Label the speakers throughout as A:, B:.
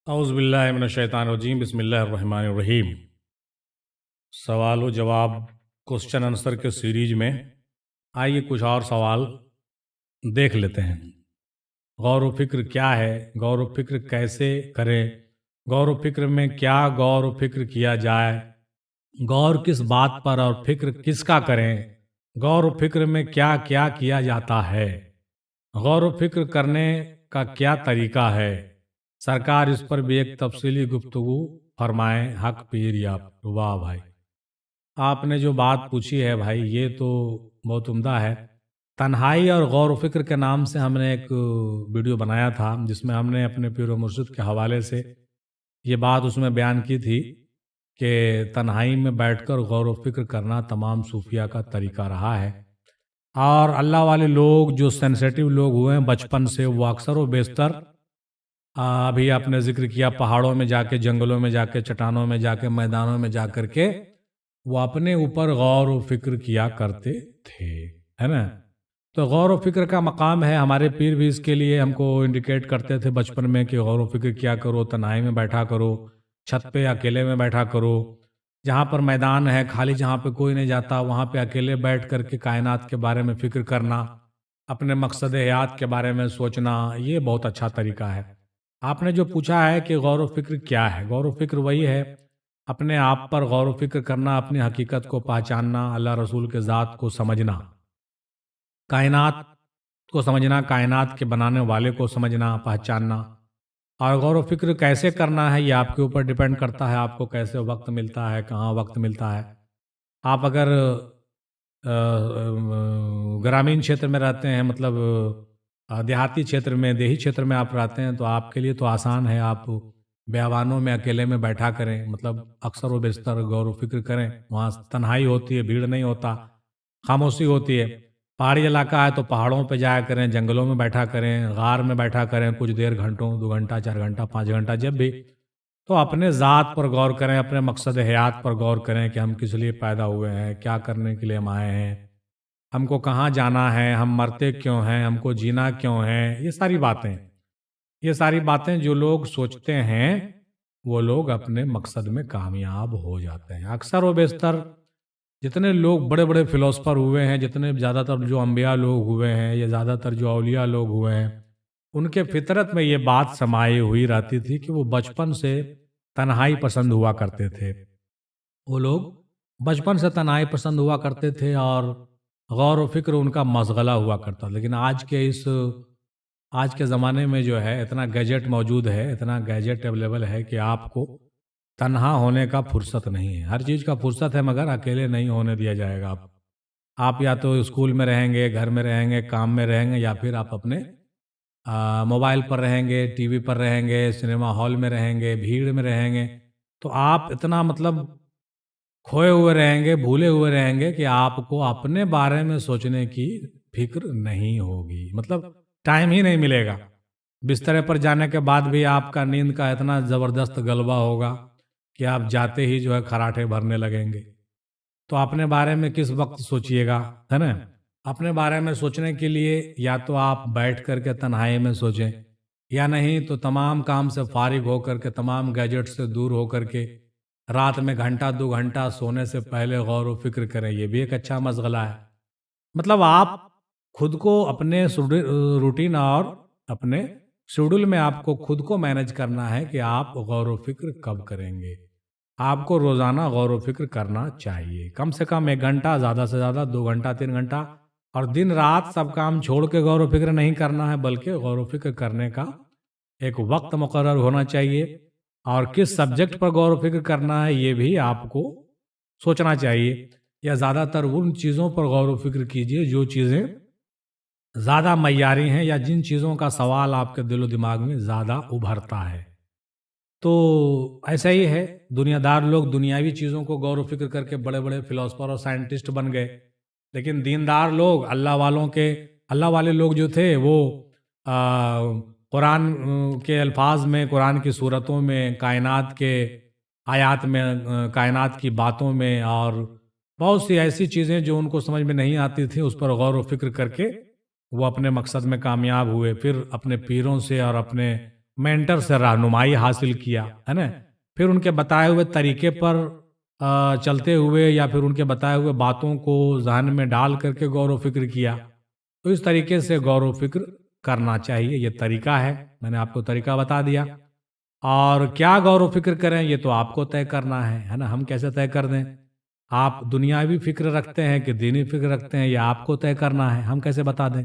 A: اعوذ باللہ من الشیطان الرجیم، بسم اللہ الرحمن الرحیم۔ سوال و جواب کوسچن آنسر کے سیریز میں آئیے کچھ اور سوال دیکھ لیتے ہیں۔ غور و فکر کیا ہے؟ غور و فکر کیسے کریں؟ غور و فکر میں کیا غور و فکر کیا جائے؟ غور کس بات پر اور فکر کس کا کریں؟ غور و فکر میں کیا کیا کیا جاتا ہے؟ غور و فکر کرنے کا کیا طریقہ ہے؟ سرکار اس پر بھی ایک تفصیلی گفتگو فرمائیں۔ حق پیر یا واہ بھائی، آپ نے جو بات پوچھی ہے بھائی یہ تو بہت عمدہ ہے۔ تنہائی اور غور و فکر کے نام سے ہم نے ایک ویڈیو بنایا تھا جس میں ہم نے اپنے پیر و مرشد کے حوالے سے یہ بات اس میں بیان کی تھی کہ تنہائی میں بیٹھ کر غور و فکر کرنا تمام صوفیہ کا طریقہ رہا ہے، اور اللہ والے لوگ جو سینسیٹیو لوگ ہوئے ہیں بچپن سے وہ اکثر و بیشتر ابھی آپ نے ذکر کیا پہاڑوں میں جا کے، جنگلوں میں جا کے، چٹانوں میں جا کے، میدانوں میں جا کر کے وہ اپنے اوپر غور و فکر کیا کرتے تھے، ہے نا؟ تو غور و فکر کا مقام ہے، ہمارے پیر بھی اس کے لیے ہم کو انڈیکیٹ کرتے تھے بچپن میں کہ غور و فکر کیا کرو، تنہائی میں بیٹھا کرو، چھت پہ اکیلے میں بیٹھا کرو، جہاں پر میدان ہے خالی، جہاں پہ کوئی نہیں جاتا وہاں پہ اکیلے بیٹھ کر کے کائنات کے بارے میں فکر کرنا، اپنے مقصد حیات کے بارے میں سوچنا، یہ بہت اچھا طریقہ ہے۔ آپ نے جو پوچھا ہے کہ غور و فکر کیا ہے، غور و فکر وہی ہے اپنے آپ پر غور و فکر کرنا، اپنی حقیقت کو پہچاننا، اللہ رسول کے ذات کو سمجھنا، کائنات کو سمجھنا، کائنات کے بنانے والے کو سمجھنا، پہچاننا۔ اور غور و فکر کیسے کرنا ہے یہ آپ کے اوپر ڈیپینڈ کرتا ہے، آپ کو کیسے وقت ملتا ہے، کہاں وقت ملتا ہے۔ آپ اگر گرامین چھیتر میں رہتے ہیں، مطلب دیہاتی چھیتر میں، دیہی چھیتر میں آپ رہتے ہیں تو آپ کے لیے تو آسان ہے، آپ بیابانوں میں اکیلے میں بیٹھا کریں، مطلب اکثر و بیشتر غور و فکر کریں، وہاں تنہائی ہوتی ہے، بھیڑ نہیں ہوتا، خاموشی ہوتی ہے۔ پہاڑی علاقہ ہے تو پہاڑوں پہ جایا کریں، جنگلوں میں بیٹھا کریں، غار میں بیٹھا کریں کچھ دیر، گھنٹوں، 2 گھنٹہ، 4 گھنٹہ، 5 گھنٹہ، جب بھی تو اپنے ذات پر غور کریں، اپنے مقصد حیات پر غور کریں کہ ہم کس لیے پیدا ہوئے ہیں، کیا کرنے کے لیے ہم آئے ہیں، ہم کو کہاں جانا ہے، ہم مرتے کیوں ہیں، ہم کو جینا کیوں ہے۔ یہ ساری باتیں جو لوگ سوچتے ہیں وہ لوگ اپنے مقصد میں کامیاب ہو جاتے ہیں۔ اکثر و بیشتر جتنے لوگ بڑے بڑے فلاسفر ہوئے ہیں، جتنے زیادہ تر جو انبیاء لوگ ہوئے ہیں یا زیادہ تر جو اولیاء لوگ ہوئے ہیں، ان کے فطرت میں یہ بات سمائی ہوئی رہتی تھی کہ وہ بچپن سے تنہائی پسند ہوا کرتے تھے۔ وہ لوگ بچپن سے تنہائی پسند ہوا کرتے تھے اور غور و فکر ان کا مشغلہ ہوا کرتا۔ لیکن آج کے زمانے میں جو ہے اتنا گیجٹ موجود ہے، اتنا گیجٹ اویلیبل ہے کہ آپ کو تنہا ہونے کا فرصت نہیں ہے۔ ہر چیز کا فرصت ہے مگر اکیلے نہیں ہونے دیا جائے گا۔ آپ یا تو اسکول میں رہیں گے، گھر میں رہیں گے، کام میں رہیں گے، یا پھر آپ اپنے موبائل پر رہیں گے، ٹی وی پر رہیں گے، سنیما ہال میں رہیں گے، بھیڑ میں رہیں گے، تو آپ اتنا مطلب کھوئے ہوئے رہیں گے، بھولے ہوئے رہیں گے کہ آپ کو اپنے بارے میں سوچنے کی فکر نہیں ہوگی، مطلب ٹائم ہی نہیں ملے گا۔ بسترے پر جانے کے بعد بھی آپ کا نیند کا اتنا زبردست غلبہ ہوگا کہ آپ جاتے ہی جو ہے خراٹے بھرنے لگیں گے۔ تو اپنے بارے میں کس وقت سوچئے گا، ہے نا؟ اپنے بارے میں سوچنے کے لیے یا تو آپ بیٹھ کر کے تنہائی میں سوچیں، یا نہیں تو تمام کام سے فارغ ہو کر کے، تمام گیجٹ سے دور ہو کر کے رات میں گھنٹہ 2 گھنٹہ سونے سے پہلے غور و فکر کریں۔ یہ بھی ایک اچھا مشغلہ ہے۔ مطلب آپ خود کو اپنے روٹین اور اپنے شیڈول میں آپ کو خود کو مینج کرنا ہے کہ آپ غور و فکر کب کریں گے۔ آپ کو روزانہ غور و فکر کرنا چاہیے، کم سے کم 1 گھنٹہ، زیادہ سے زیادہ 2 گھنٹہ، 3 گھنٹہ، اور دن رات سب کام چھوڑ کے غور و فکر نہیں کرنا ہے، بلکہ غور و فکر کرنے کا ایک وقت مقرر ہونا چاہیے، اور کس سبجیکٹ پر غور و فکر کرنا ہے یہ بھی آپ کو سوچنا چاہیے، یا زیادہ تر ان چیزوں پر غور و فکر کیجئے جو چیزیں زیادہ معیاری ہیں، یا جن چیزوں کا سوال آپ کے دل و دماغ میں زیادہ ابھرتا ہے۔ تو ایسا ہی ہے، دنیا دار لوگ دنیاوی چیزوں کو غور و فکر کر کے بڑے بڑے فلاسفر اور سائنٹسٹ بن گئے، لیکن دیندار لوگ، اللہ والے لوگ جو تھے وہ قرآن کے الفاظ میں، قرآن کی صورتوں میں، کائنات کے آیات میں، کائنات کی باتوں میں، اور بہت سی ایسی چیزیں جو ان کو سمجھ میں نہیں آتی تھی اس پر غور و فکر کر کے وہ اپنے مقصد میں کامیاب ہوئے۔ پھر اپنے پیروں سے اور اپنے مینٹر سے رہنمائی حاصل کیا ہے نا، پھر ان کے بتائے ہوئے طریقے پر چلتے ہوئے یا پھر ان کے بتائے ہوئے باتوں کو ذہن میں ڈال کر کے غور و فکر کیا، تو اس طریقے سے غور و فکر کرنا چاہیے. یہ طریقہ ہے، میں نے آپ کو طریقہ بتا دیا. اور کیا غور و فکر کریں یہ تو آپ کو طے کرنا ہے نا. ہم کیسے طے کر دیں؟ آپ دنیاوی فکر رکھتے ہیں کہ دینی فکر رکھتے ہیں، یہ آپ کو طے کرنا ہے. ہم کیسے بتا دیں؟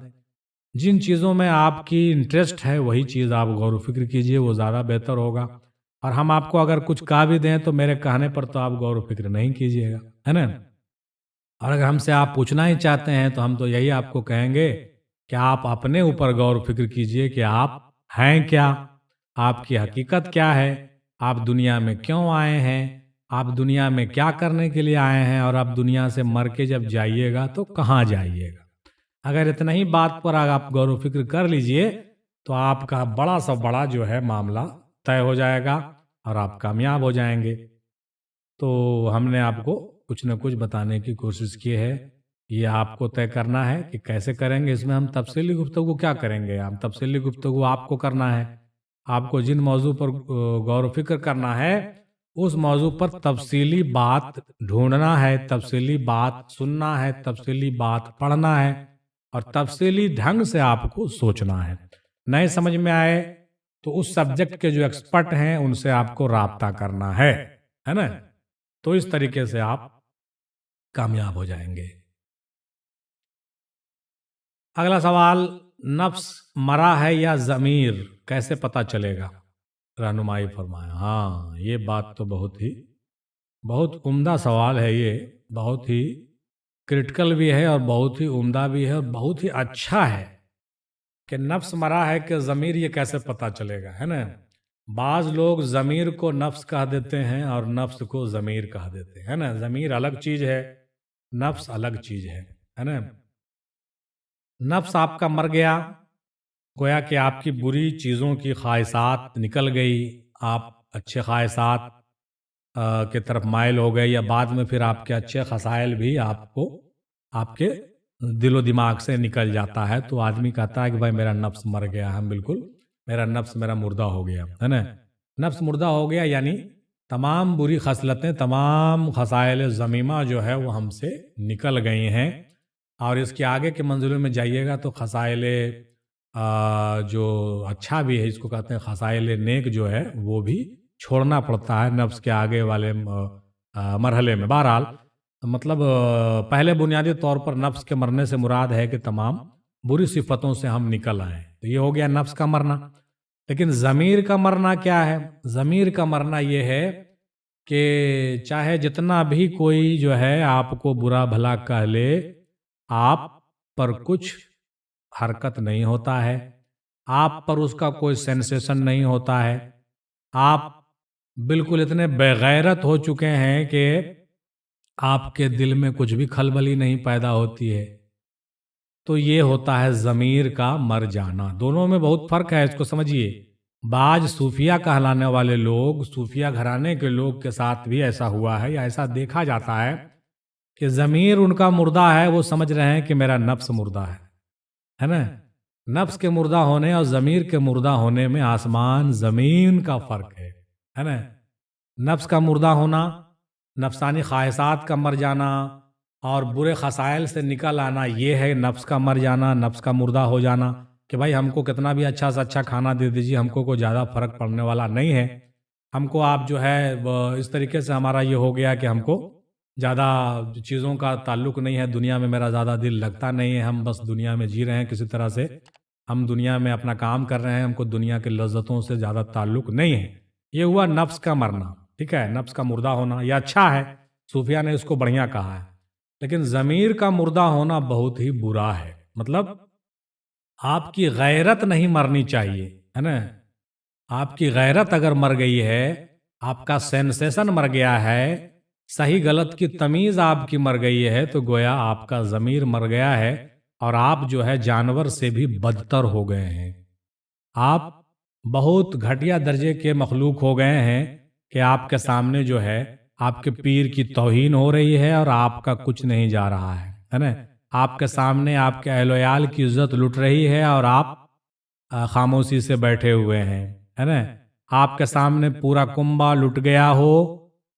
A: جن چیزوں میں آپ کی انٹرسٹ ہے وہی چیز آپ غور و فکر کیجئے، وہ زیادہ بہتر ہوگا. اور ہم آپ کو اگر کچھ کہا بھی دیں تو میرے کہنے پر تو آپ غور و فکر نہیں کیجئے گا، ہے نا. اور اگر ہم سے آپ پوچھنا ہی چاہتے ہیں تو ہم تو یہی آپ کو کہیں گے کہ آپ اپنے اوپر غور و فکر کیجئے کہ آپ ہیں کیا، آپ کی حقیقت کیا ہے، آپ دنیا میں کیوں آئے ہیں، آپ دنیا میں کیا کرنے کے لیے آئے ہیں، اور آپ دنیا سے مر کے جب جائیے گا تو کہاں جائیے گا. اگر اتنا ہی بات پر آپ غور و فکر کر لیجئے تو آپ کا بڑا سا بڑا جو ہے معاملہ طے ہو جائے گا اور آپ کامیاب ہو جائیں گے. تو ہم نے آپ کو کچھ نہ کچھ بتانے کی کوشش کی ہے. یہ آپ کو طے کرنا ہے کہ کیسے کریں گے. اس میں ہم تفصیلی گفتگو کیا کریں گے؟ ہم تفصیلی گفتگو آپ کو کرنا ہے. آپ کو جن موضوع پر غور و فکر کرنا ہے اس موضوع پر تفصیلی بات ڈھونڈنا ہے، تفصیلی بات سننا ہے، تفصیلی بات پڑھنا ہے، اور تفصیلی ڈھنگ سے آپ کو سوچنا ہے. نئے سمجھ میں آئے تو اس سبجیکٹ کے جو ایکسپرٹ ہیں ان سے آپ کو رابطہ کرنا ہے نا. تو اس طریقے سے آپ کامیاب ہو جائیں گے. اگلا سوال، نفس مرا ہے یا ضمیر، کیسے پتہ چلے گا؟ رہنمائی فرمایا. ہاں، یہ بات تو بہت عمدہ سوال ہے. یہ بہت ہی کرٹیکل بھی ہے اور بہت ہی عمدہ بھی ہے اور بہت ہی اچھا ہے کہ نفس مرا ہے کہ ضمیر، یہ کیسے پتہ چلے گا، ہے نا. بعض لوگ ضمیر کو نفس کہہ دیتے ہیں اور نفس کو ضمیر کہہ دیتے ہیں، ہے نا. ضمیر الگ چیز ہے، نفس الگ چیز ہے نا. نفس آپ کا مر گیا، گویا کہ آپ کی بری چیزوں کی خواہشات نکل گئی، آپ اچھے خواہشات کی طرف مائل ہو گئے، یا بعد میں پھر آپ کے اچھے خصائل بھی آپ کو آپ کے دل و دماغ سے نکل جاتا ہے. تو آدمی کہتا ہے کہ بھائی میرا نفس مر گیا ہے. بالکل، میرا نفس میرا مردہ ہو گیا ہے نا. نفس مردہ ہو گیا یعنی تمام بری خصلتیں، تمام خصائل ذمیمہ جو ہے وہ ہم سے نکل گئی ہیں. اور اس کے آگے کے منزلوں میں جائیے گا تو خصائل جو اچھا بھی ہے، اس کو کہتے ہیں خصائل نیک جو ہے، وہ بھی چھوڑنا پڑتا ہے نفس کے آگے والے مرحلے میں. بہرحال مطلب پہلے بنیادی طور پر نفس کے مرنے سے مراد ہے کہ تمام بری صفتوں سے ہم نکل آئیں. تو یہ ہو گیا نفس کا مرنا. لیکن ضمیر کا مرنا کیا ہے؟ ضمیر کا مرنا یہ ہے کہ چاہے جتنا بھی کوئی جو ہے آپ کو برا بھلا کہہ لے، آپ پر کچھ حرکت نہیں ہوتا ہے، آپ پر اس کا کوئی سینسیشن نہیں ہوتا ہے. آپ بالکل اتنے بےغیرت ہو چکے ہیں کہ آپ کے دل میں کچھ بھی کھلبلی نہیں پیدا ہوتی ہے. تو یہ ہوتا ہے ضمیر کا مر جانا. دونوں میں بہت فرق ہے، اس کو سمجھیے. بعض صوفیہ کہلانے والے لوگ، صوفیہ گھرانے کے لوگ کے ساتھ بھی ایسا ہوا ہے یا ایسا دیکھا جاتا ہے کہ ضمیر ان کا مردہ ہے، وہ سمجھ رہے ہیں کہ میرا نفس مردہ ہے نا. نفس کے مردہ ہونے اور ضمیر کے مردہ ہونے میں آسمان زمین کا فرق ہے نا. نفس کا مردہ ہونا، نفسانی خواہشات کا مر جانا اور برے خصائل سے نکل آنا، یہ ہے نفس کا مر جانا، نفس کا مردہ ہو جانا. کہ بھائی ہم کو کتنا بھی اچھا سے اچھا کھانا دے دیجیے، ہم کو کوئی زیادہ فرق پڑنے والا نہیں ہے. ہم کو آپ جو ہے اس طریقے سے ہمارا یہ ہو گیا کہ ہم کو زیادہ چیزوں کا تعلق نہیں ہے، دنیا میں میرا زیادہ دل لگتا نہیں ہے، ہم بس دنیا میں جی رہے ہیں کسی طرح سے، ہم دنیا میں اپنا کام کر رہے ہیں، ہم کو دنیا کے لذتوں سے زیادہ تعلق نہیں ہے. یہ ہوا نفس کا مرنا. ٹھیک ہے، نفس کا مردہ ہونا یہ اچھا ہے، صوفیہ نے اس کو بڑھیا کہا ہے. لیکن ضمیر کا مردہ ہونا بہت ہی برا ہے. مطلب آپ کی غیرت نہیں مرنی چاہیے، ہے نا. آپ کی غیرت اگر مر گئی ہے، آپ کا سینسیشن مر گیا ہے، صحیح غلط کی تمیز آپ کی مر گئی ہے، تو گویا آپ کا ضمیر مر گیا ہے اور آپ جو ہے جانور سے بھی بدتر ہو گئے ہیں. آپ بہت گھٹیا درجے کے مخلوق ہو گئے ہیں کہ آپ کے سامنے جو ہے آپ کے پیر کی توہین ہو رہی ہے اور آپ کا کچھ نہیں جا رہا ہے نا. آپ کے سامنے آپ کے اہل و عیال کی عزت لٹ رہی ہے اور آپ خاموشی سے بیٹھے ہوئے ہیں. ہے نا, آپ کے سامنے پورا کنبہ لٹ گیا ہو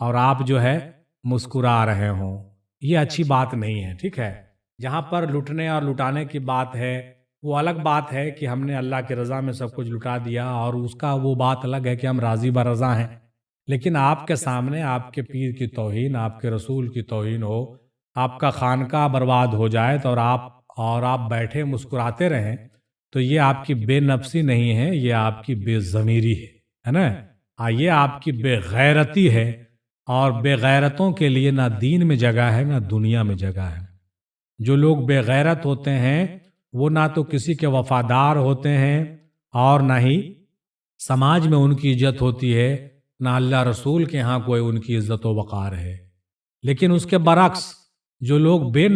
A: اور آپ جو ہے مسکرا رہے ہوں, یہ اچھی بات نہیں ہے. ٹھیک ہے, جہاں پر لٹنے اور لٹانے کی بات ہے وہ الگ بات ہے کہ ہم نے اللہ کی رضا میں سب کچھ لٹا دیا, اور اس کا وہ بات الگ ہے کہ ہم راضی برضا ہیں. لیکن آپ کے سامنے آپ کے پیر کی توہین, آپ کے رسول کی توہین ہو, آپ کا خانقاہ برباد ہو جائے تو آپ بیٹھے مسکراتے رہیں, تو یہ آپ کی بے نفسی نہیں ہے, یہ آپ کی بے ضمیری ہے نا, یہ آپ کی بے غیرتی ہے. اور بے غیرتوں کے لیے نہ دین میں جگہ ہے نہ دنیا میں جگہ ہے. جو لوگ بے غیرت ہوتے ہیں وہ نہ تو کسی کے وفادار ہوتے ہیں اور نہ ہی سماج میں ان کی عزت ہوتی ہے, نہ اللہ رسول کے ہاں کوئی ان کی عزت و وقار ہے. لیکن اس کے برعکس جو لوگ بے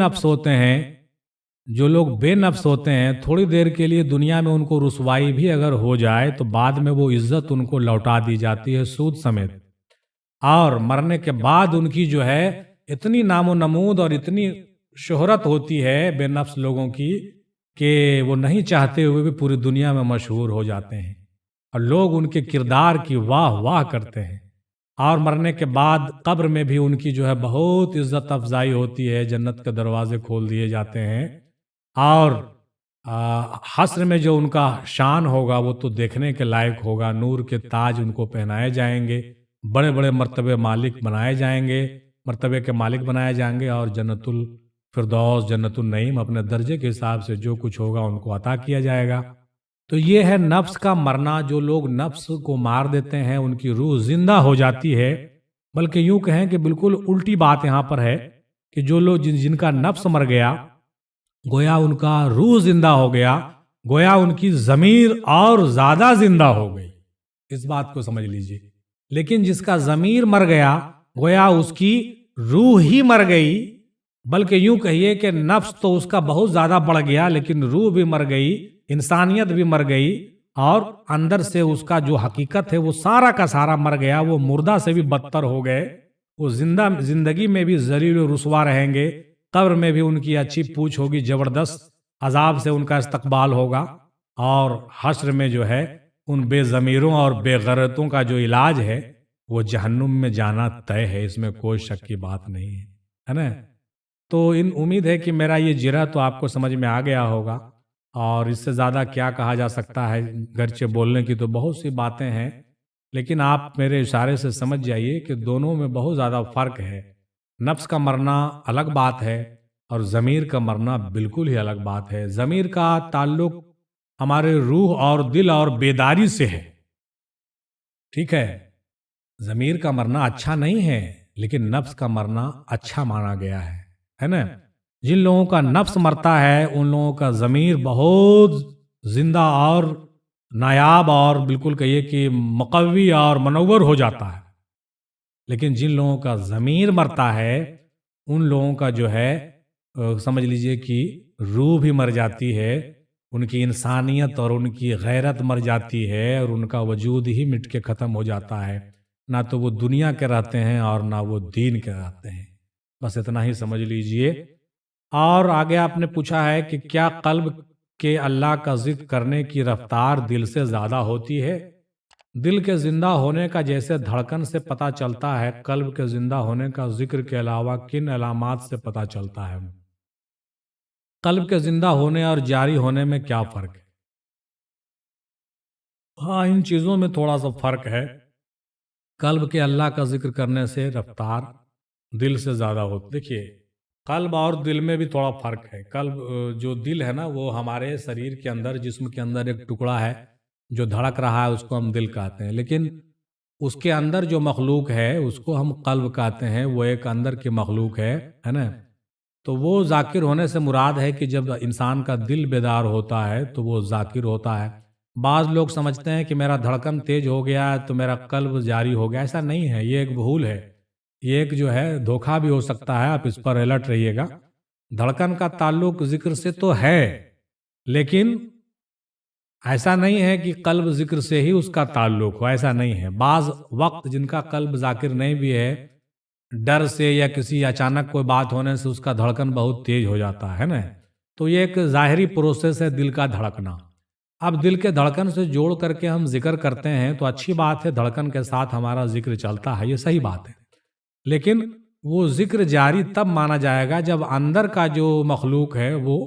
A: نفس ہوتے ہیں تھوڑی دیر کے لیے دنیا میں ان کو رسوائی بھی اگر ہو جائے تو بعد میں وہ عزت ان کو لوٹا دی جاتی ہے سود سمیت, اور مرنے کے بعد ان کی جو ہے اتنی نام و نمود اور اتنی شہرت ہوتی ہے بے نفس لوگوں کی کہ وہ نہیں چاہتے ہوئے بھی پوری دنیا میں مشہور ہو جاتے ہیں, اور لوگ ان کے کردار کی واہ واہ کرتے ہیں. اور مرنے کے بعد قبر میں بھی ان کی جو ہے بہت عزت افزائی ہوتی ہے, جنت کے دروازے کھول دیے جاتے ہیں, اور حشر میں جو ان کا شان ہوگا وہ تو دیکھنے کے لائق ہوگا. نور کے تاج ان کو پہنائے جائیں گے, بڑے بڑے مرتبے کے مالک بنائے جائیں گے, اور جنت الفردوس, جنت النعیم اپنے درجے کے حساب سے جو کچھ ہوگا ان کو عطا کیا جائے گا. تو یہ ہے نفس کا مرنا. جو لوگ نفس کو مار دیتے ہیں ان کی روح زندہ ہو جاتی ہے, بلکہ یوں کہیں کہ بالکل الٹی بات یہاں پر ہے کہ جو لوگ جن کا نفس مر گیا گویا ان کا روح زندہ ہو گیا, گویا ان کی ضمیر اور زیادہ زندہ ہو گئی. اس بات کو سمجھ لیجئے. لیکن جس کا ضمیر مر گیا گویا اس کی روح ہی مر گئی, بلکہ یوں کہیے کہ نفس تو اس کا بہت زیادہ بڑھ گیا لیکن روح بھی مر گئی, انسانیت بھی مر گئی, اور اندر سے اس کا جو حقیقت ہے وہ سارا کا سارا مر گیا. وہ مردہ سے بھی بدتر ہو گئے, وہ زندگی میں بھی ذلیل و رسوا رہیں گے, قبر میں بھی ان کی اچھی پوچھ ہوگی, زبردست عذاب سے ان کا استقبال ہوگا, اور حشر میں جو ہے ان بے ضمیروں اور بے غیرتوں کا جو علاج ہے وہ جہنم میں جانا طے ہے, اس میں کوئی شک کی بات نہیں ہے نا. تو امید ہے کہ میرا یہ جرا تو آپ کو سمجھ میں آ گیا ہوگا, اور اس سے زیادہ کیا کہا جا سکتا ہے. گرچہ بولنے کی تو بہت سی باتیں ہیں, لیکن آپ میرے اشارے سے سمجھ جائیے کہ دونوں میں بہت زیادہ فرق ہے. نفس کا مرنا الگ بات ہے اور ضمیر کا مرنا بالکل ہی الگ بات ہے. ضمیر کا تعلق ہمارے روح اور دل اور بیداری سے ہے. ٹھیک ہے, ضمیر کا مرنا اچھا نہیں ہے, لیکن نفس کا مرنا اچھا مانا گیا ہے نا. جن لوگوں کا نفس مرتا ہے ان لوگوں کا ضمیر بہت زندہ اور نایاب اور بالکل کہیے کہ مقوی اور منور ہو جاتا ہے. لیکن جن لوگوں کا ضمیر مرتا ہے ان لوگوں کا جو ہے سمجھ لیجئے کہ روح بھی مر جاتی ہے, ان کی انسانیت اور ان کی غیرت مر جاتی ہے, اور ان کا وجود ہی مٹ کے ختم ہو جاتا ہے. نہ تو وہ دنیا کے رہتے ہیں اور نہ وہ دین کے رہتے ہیں. بس اتنا ہی سمجھ لیجئے. اور آگے آپ نے پوچھا ہے کہ کیا قلب کے اللہ کا ذکر کرنے کی رفتار دل سے زیادہ ہوتی ہے؟ دل کے زندہ ہونے کا جیسے دھڑکن سے پتہ چلتا ہے, قلب کے زندہ ہونے کا ذکر کے علاوہ کن علامات سے پتہ چلتا ہے؟ قلب کے زندہ ہونے اور جاری ہونے میں کیا فرق ہے؟ ہاں, ان چیزوں میں تھوڑا سا فرق ہے. قلب کے اللہ کا ذکر کرنے سے رفتار دل سے زیادہ ہوتی. دیکھیے, قلب اور دل میں بھی تھوڑا فرق ہے. قلب جو دل ہے نا وہ ہمارے شریر کے اندر, جسم کے اندر ایک ٹکڑا ہے جو دھڑک رہا ہے, اس کو ہم دل کہتے ہیں. لیکن اس کے اندر جو مخلوق ہے اس کو ہم قلب کہتے ہیں. وہ ایک اندر کی مخلوق ہے نا. تو وہ ذاکر ہونے سے مراد ہے کہ جب انسان کا دل بیدار ہوتا ہے تو وہ ذاکر ہوتا ہے. بعض لوگ سمجھتے ہیں کہ میرا دھڑکن تیز ہو گیا ہے تو میرا قلب جاری ہو گیا. ایسا نہیں ہے, یہ ایک بھول ہے, یہ ایک جو ہے دھوکہ بھی ہو سکتا ہے. آپ اس پر الرٹ رہیے گا. دھڑکن کا تعلق ذکر سے تو ہے, لیکن ایسا نہیں ہے کہ قلب ذکر سے ہی اس کا تعلق ہو. ایسا نہیں ہے. بعض وقت جن کا قلب ذاکر نہیں بھی ہے, ڈر سے یا کسی اچانک کوئی بات ہونے سے اس کا دھڑکن بہت تیز ہو جاتا ہے نا. تو یہ ایک ظاہری پروسیس ہے دل کا دھڑکنا. اب دل کے دھڑکن سے جوڑ کر کے ہم ذکر کرتے ہیں تو اچھی بات ہے، دھڑکن کے ساتھ ہمارا ذکر چلتا ہے، یہ صحیح بات ہے، لیکن وہ ذکر جاری تب مانا جائے گا جب اندر کا جو مخلوق ہے وہ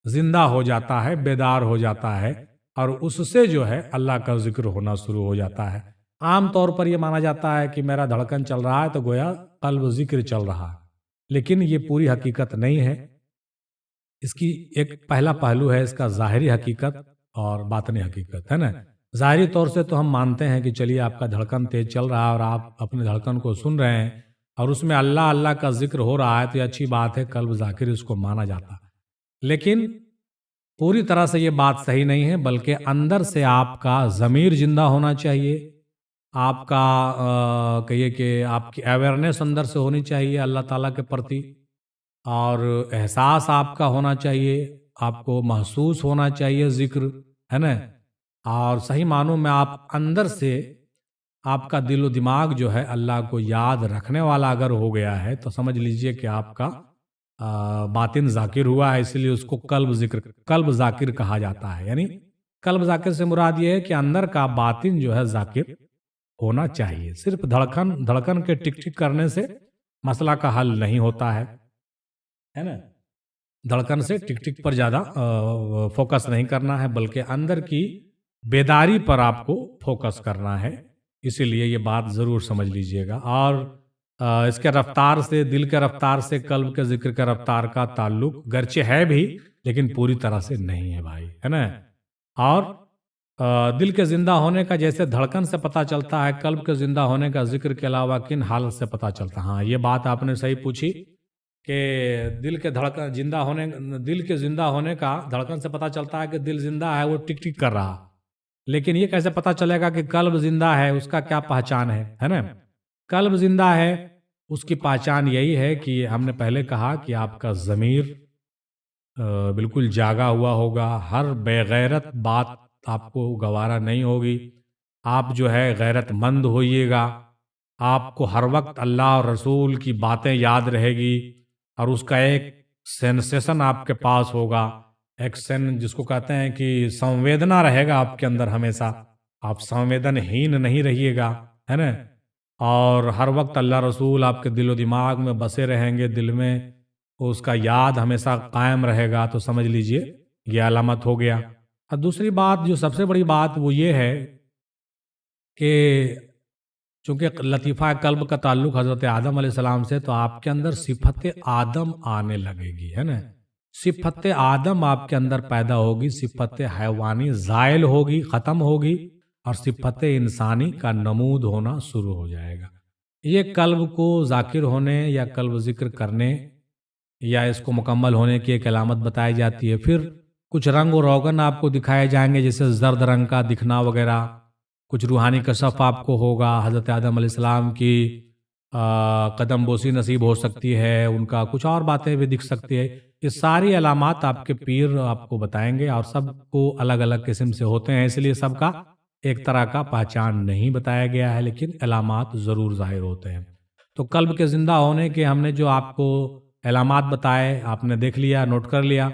A: زندہ ہو جاتا ہے، بیدار ہو جاتا ہے، اور اس سے جو ہے اللہ کا ذکر ہونا شروع ہو جاتا ہے۔ عام طور پر یہ مانا جاتا ہے کہ میرا دھڑکن چل رہا ہے تو گویا قلب ذکر چل رہا ہے، لیکن یہ پوری حقیقت نہیں ہے۔ اس کی ایک پہلا پہلو ہے اس کا ظاہری حقیقت اور باطنی حقیقت، ہے نا۔ ظاہری طور سے تو ہم مانتے ہیں کہ چلیے آپ کا دھڑکن تیز چل رہا ہے اور آپ اپنے دھڑکن کو سن رہے ہیں اور اس میں اللہ اللہ کا ذکر ہو رہا ہے، تو یہ اچھی بات ہے، قلب ذاکر اس کو مانا جاتا ہے، لیکن پوری طرح سے یہ بات صحیح نہیں ہے، بلکہ اندر سے آپ کا ضمیر زندہ ہونا چاہیے، آپ کا کہیے کہ آپ کی اویئرنیس اندر سے ہونی چاہیے اللہ تعالیٰ کے پرتی، اور احساس آپ کا ہونا چاہیے، آپ کو محسوس ہونا چاہیے ذکر، ہے نا۔ اور صحیح معنوں میں آپ اندر سے آپ کا دل و دماغ جو ہے اللہ کو یاد رکھنے والا اگر ہو گیا ہے تو سمجھ لیجئے کہ آپ کا باطن ذاکر ہوا ہے، اس لیے اس کو قلب ذاکر کہا جاتا ہے۔ یعنی قلب ذاکر سے مراد یہ ہے کہ اندر کا باطن جو ہے ذاکر ہونا چاہیے۔ صرف دھڑکن کے ٹک ٹک کرنے سے مسئلہ کا حل نہیں ہوتا ہے نا۔ دھڑکن سے ٹک ٹک پر زیادہ فوکس نہیں کرنا ہے، بلکہ اندر کی بیداری پر آپ کو فوکس کرنا ہے، اسی لیے یہ بات ضرور سمجھ لیجئے گا۔ اور اس کے رفتار سے، دل کے رفتار سے قلب کے ذکر کے رفتار کا تعلق گرچہ ہے بھی، لیکن پوری طرح سے نہیں ہے بھائی، ہے نا۔ اور دل کے زندہ ہونے کا جیسے دھڑکن سے پتہ چلتا ہے، قلب کے زندہ ہونے کا ذکر کے علاوہ کن حالت سے پتہ چلتا ہے؟ ہاں، یہ بات آپ نے صحیح پوچھی کہ دل کے زندہ ہونے کا دھڑکن سے پتہ چلتا ہے کہ دل زندہ ہے، وہ ٹک ٹک کر رہا، لیکن یہ کیسے پتہ چلے گا کہ قلب زندہ ہے؟ اس کا کیا پہچان ہے نا۔ قلب زندہ ہے، اس کی پہچان یہی ہے کہ ہم نے پہلے کہا کہ آپ کا ضمیر بالکل جاگا ہوا ہوگا، ہر بے غیرت بات آپ کو گوارا نہیں ہوگی، آپ جو ہے غیرت مند ہوئیے گا، آپ کو ہر وقت اللہ اور رسول کی باتیں یاد رہے گی، اور اس کا ایک سینسیشن آپ کے پاس ہوگا، ایک جس کو کہتے ہیں کہ سنویدنا رہے گا آپ کے اندر ہمیشہ، آپ سنویدن ہین نہیں رہیے گا، ہے نا۔ اور ہر وقت اللہ رسول آپ کے دل و دماغ میں بسے رہیں گے، دل میں اس کا یاد ہمیشہ قائم رہے گا، تو سمجھ لیجئے یہ علامت ہو گیا۔ اور دوسری بات جو سب سے بڑی بات وہ یہ ہے کہ چونکہ لطیفہ قلب کا تعلق حضرت آدم علیہ السلام سے، تو آپ کے اندر صفت آدم آنے لگے گی، ہے نا۔ صفت آدم آپ کے اندر پیدا ہوگی، صفت حیوانی زائل ہوگی، ختم ہوگی، اور صفت انسانی کا نمود ہونا شروع ہو جائے گا۔ یہ قلب کو ذاکر ہونے یا قلب ذکر کرنے یا اس کو مکمل ہونے کی ایک علامت بتائی جاتی ہے۔ پھر کچھ رنگ و روغن آپ کو دکھائے جائیں گے، جیسے زرد رنگ کا دکھنا وغیرہ، کچھ روحانی کشف آپ کو ہوگا، حضرت آدم علیہ السلام کی قدم بوسی نصیب ہو سکتی ہے، ان کا کچھ اور باتیں بھی دکھ سکتی ہے۔ یہ ساری علامات آپ کے پیر آپ کو بتائیں گے، اور سب کو الگ الگ قسم سے ہوتے ہیں، اس لیے سب کا ایک طرح کا پہچان نہیں بتایا گیا ہے، لیکن علامات ضرور ظاہر ہوتے ہیں۔ تو قلب کے زندہ ہونے کے ہم نے جو آپ کو علامات بتائے، آپ نے دیکھ لیا، نوٹ کر لیا۔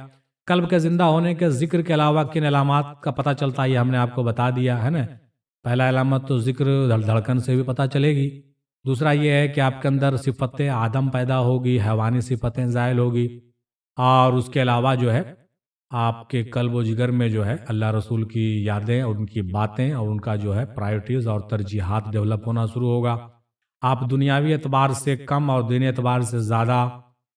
A: قلب کے زندہ ہونے کے ذکر کے علاوہ کن علامات کا پتہ چلتا ہے، یہ ہم نے آپ کو بتا دیا ہے نا۔ پہلا علامت تو ذکر دھڑکن سے بھی پتہ چلے گی، دوسرا یہ ہے کہ آپ کے اندر صفت آدم پیدا ہوگی، حیوانی صفتیں زائل ہوگی، اور اس کے علاوہ جو ہے آپ کے قلب و جگر میں جو ہے اللہ رسول کی یادیں اور ان کی باتیں اور ان کا جو ہے پرائرٹیز اور ترجیحات ڈیولپ ہونا شروع ہوگا۔ آپ دنیاوی اعتبار سے کم اور دینی اعتبار سے زیادہ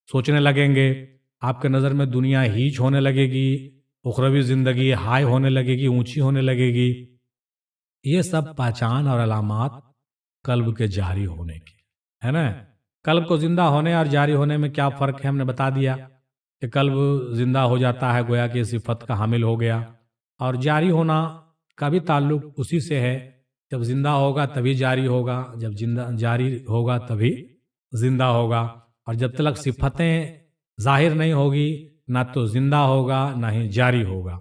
A: سوچنے لگیں گے، آپ کے نظر میں دنیا ہیچ ہونے لگے گی، اخروی زندگی ہائی ہونے لگے گی، اونچی ہونے لگے گی۔ یہ سب پہچان اور علامات قلب کے جاری ہونے کی ہے نا۔ قلب کو زندہ ہونے اور جاری ہونے میں کیا فرق ہے ہم نے بتا دیا کہ قلب زندہ ہو جاتا ہے، گویا کہ صفت کا حامل ہو گیا، اور جاری ہونا کا بھی تعلق اسی سے ہے، جب زندہ ہوگا تبھی جاری ہوگا، جب جاری ہوگا تبھی زندہ ہوگا، اور جب تک صفتیں ظاہر نہیں ہوگی نہ تو زندہ ہوگا نہ ہی جاری ہوگا۔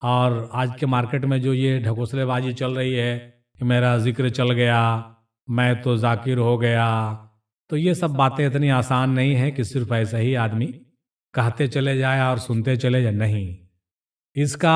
A: اور آج کے مارکیٹ میں جو یہ ڈھکوسلے بازی چل رہی ہے کہ میرا ذکر چل گیا، میں تو ذاکر ہو گیا، تو یہ سب باتیں اتنی آسان نہیں ہیں کہ صرف ایسا ہی آدمی کہتے چلے جائے اور سنتے چلے جائے، نہیں، اس کا